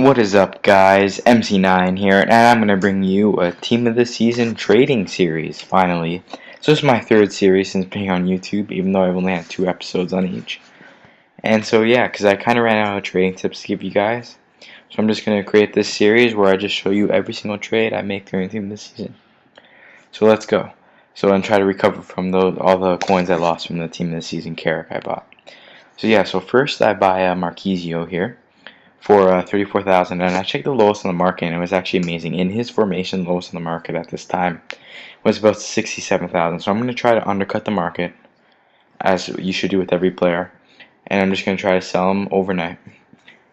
What is up, guys? MC9 here, and I'm going to bring you a Team of the Season trading series, finally. So this is my third series since being on YouTube, even though I've only had 2 episodes on each. And so yeah, because I kind of ran out of trading tips to give you guys. So I'm just going to create this series where I just show you every single trade I make during Team of the Season. So let's go. So I'm trying to recover from all the coins I lost from the Team of the Season Carrick I bought. So yeah, so first I buy a Marchisio here for 34,000, and I checked the lowest on the market, and it was actually amazing. In his formation, lowest on the market at this time was about 67,000. So I'm going to try to undercut the market, as you should do with every player, and I'm just going to try to sell him overnight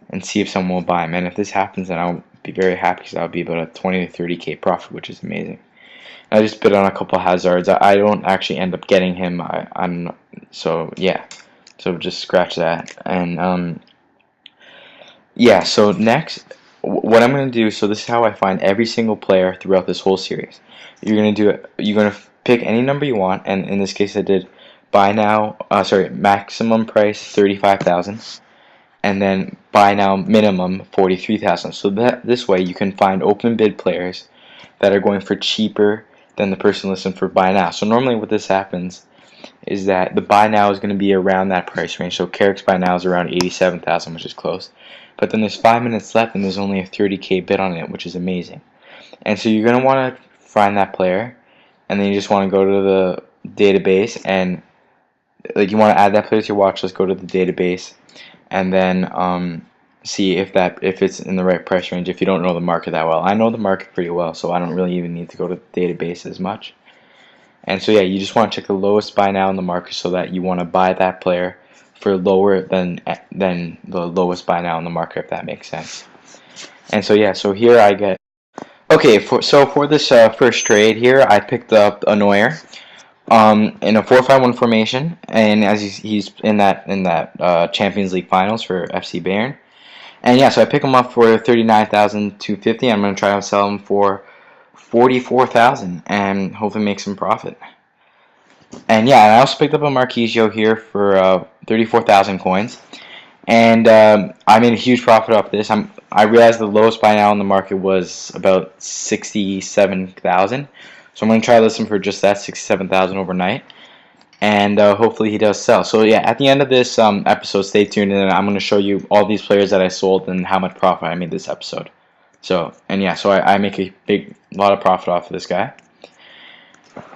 and see if someone will buy him. And if this happens, then I'll be very happy, because that'll be about a 20 to 30k profit, which is amazing. I just bid on a couple hazards. I don't actually end up getting him. So yeah, so just scratch that. And yeah, so next, what I'm going to do, so this is how I find every single player throughout this whole series. You're going to pick any number you want, and in this case I did buy now, maximum price 35,000, and then buy now minimum 43,000. So this way you can find open bid players that are going for cheaper than the person listed for buy now. So normally what this happens is that the buy now is going to be around that price range. So Carrick's buy now is around 87,000, which is close. But then there's 5 minutes left, and there's only a 30k bid on it, which is amazing. And so you're going to want to find that player, and then you just want to go to the database, and you want to add that player to your watch list. Go to the database, and then see if it's in the right price range. If you don't know the market that well, I know the market pretty well, so I don't really even need to go to the database as much. And so yeah, you just want to check the lowest buy now in the market, so that you want to buy that player for lower than the lowest buy now in the market, if that makes sense. And so yeah, so here I get for this first trade here, I picked up a Neuer in a 4-5-1 formation, and as he's in that Champions League finals for FC Bayern. And yeah, so I pick him up for 39,250. I'm going to try to sell him for 44,000 and hopefully make some profit. And yeah, and I also picked up a Marchisio here for 34,000 coins, and I made a huge profit off this. I realized the lowest buy now in the market was about 67,000, so I'm going to try to list him for just that, 67,000 overnight, and hopefully he does sell. So yeah, at the end of this episode, stay tuned, and I'm going to show you all these players that I sold and how much profit I made this episode. So, and yeah, so I make a lot of profit off of this guy.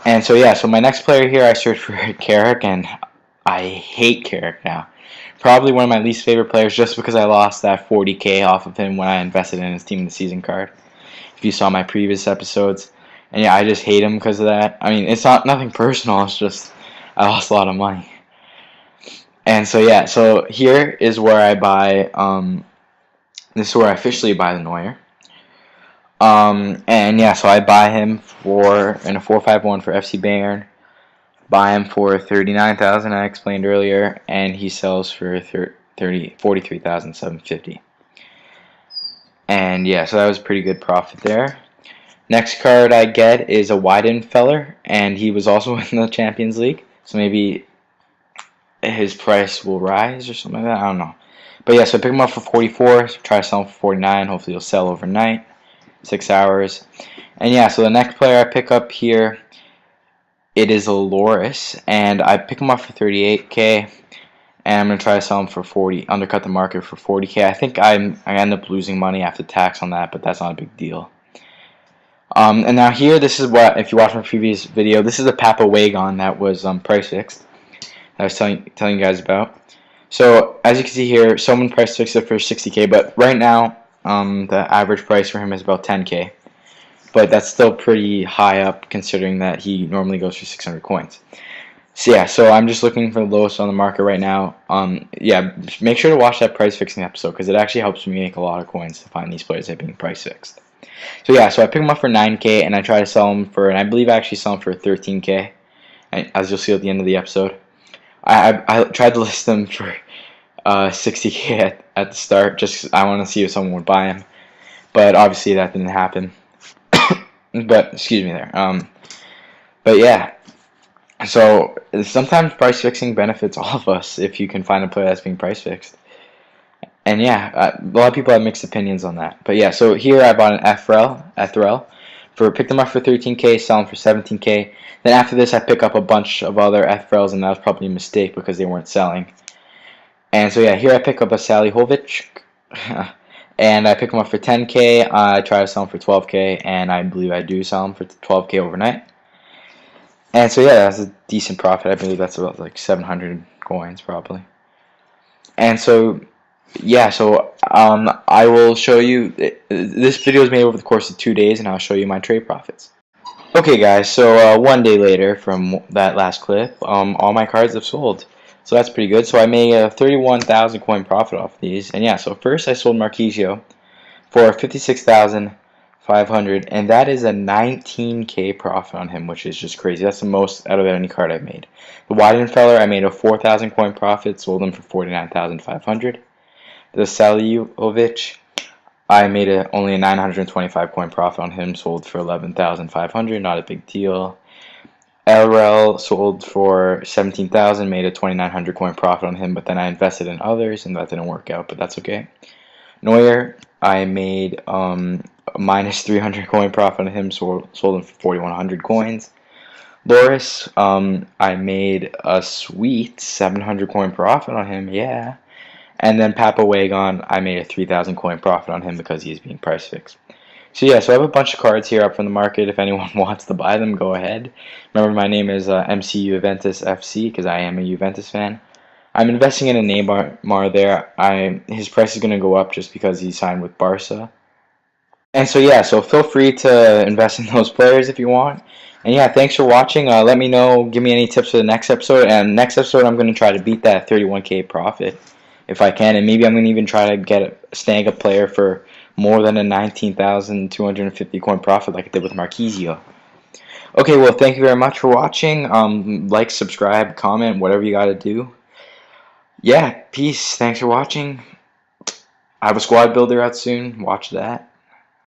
And so yeah, so my next player here, I searched for Carrick, and I hate Carrick now. Probably one of my least favorite players, just because I lost that 40k off of him when I invested in his Team of the Season card, if you saw my previous episodes. And yeah, I just hate him because of that. I mean, it's nothing personal, it's just I lost a lot of money. And so yeah, so here is where I buy, this is where I officially buy the Neuer. And yeah, so I buy him in a 4-5-1 for FC Bayern. Buy him for 39,000, I explained earlier, and he sells for 43,750. And yeah, so that was a pretty good profit there. Next card I get is a Weidenfeller, and he was also in the Champions League, so maybe his price will rise or something like that. I don't know. But yeah, so I pick him up for 44, try to sell him for 49. Hopefully he'll sell overnight. 6 hours. And yeah, so the next player I pick up here, it is a Loris, and I pick him up for 38k, and I'm going to try to sell him for 40, undercut the market for 40k. I think I end up losing money after tax on that, but that's not a big deal. And now here, this is what, if you watch my previous video, this is a Papa Wagon that was price fixed, that I was telling you guys about. So as you can see here, someone price fixed it for 60k, but right now the average price for him is about 10k, but that's still pretty high up considering that he normally goes for 600 coins. So yeah, so I'm just looking for the lowest on the market right now. Yeah, make sure to watch that price fixing episode, because it actually helps me make a lot of coins to find these players that are being price fixed. So yeah, so I pick him up for 9k, and I try to sell him for, and I believe I actually sell him for 13k, as you'll see at the end of the episode. I tried to list them for 60k at the start, just I want to see if someone would buy him, but obviously that didn't happen. But excuse me there. But yeah, so sometimes price fixing benefits all of us if you can find a player that's being price fixed. And yeah, a lot of people have mixed opinions on that. But yeah, so here I bought an Ethrel, picked them up for 13K, sell them for 17K. Then after this, I pick up a bunch of other Ethrels, and that was probably a mistake because they weren't selling. And so yeah, here I pick up a Salihovic, and I pick them up for 10K. I try to sell them for 12K, and I believe I do sell them for 12K overnight. And so yeah, that's a decent profit. I believe that's about like 700 coins probably. And so yeah, so I will show you. This video is made over the course of 2 days, and I'll show you my trade profits. Okay, guys. So 1 day later from that last clip, all my cards have sold. So that's pretty good. So I made a 31,000 coin profit off these. And yeah, so first I sold Marchisio for 56,500, and that is a 19K profit on him, which is just crazy. That's the most out of any card I've made. The Weidenfeller, I made a 4,000 coin profit, sold him for 49,500. The Saliovic, I made only a 925 coin profit on him, sold for 11,500, not a big deal. LRL sold for 17,000, made a 2,900 coin profit on him, but then I invested in others and that didn't work out, but that's okay. Neuer, I made minus 300 coin profit on him, sold him for 4,100 coins. Loris, I made a sweet 700 coin profit on him, yeah. And then Papa Wagon, I made a 3,000 coin profit on him because he's being price fixed. So yeah, so I have a bunch of cards here up from the market. If anyone wants to buy them, go ahead. Remember, my name is MC Juventus FC because I am a Juventus fan. I'm investing in a Neymar there. His price is going to go up just because he signed with Barca. And so yeah, so feel free to invest in those players if you want. And yeah, thanks for watching. Let me know, give me any tips for the next episode. And next episode, I'm going to try to beat that 31K profit if I can. And maybe I'm going to even try to snag a player for more than a 19,250 coin profit like I did with Marchisio. Okay, well, thank you very much for watching. Like, subscribe, comment, whatever you got to do. Yeah, peace. Thanks for watching. I have a squad builder out soon. Watch that.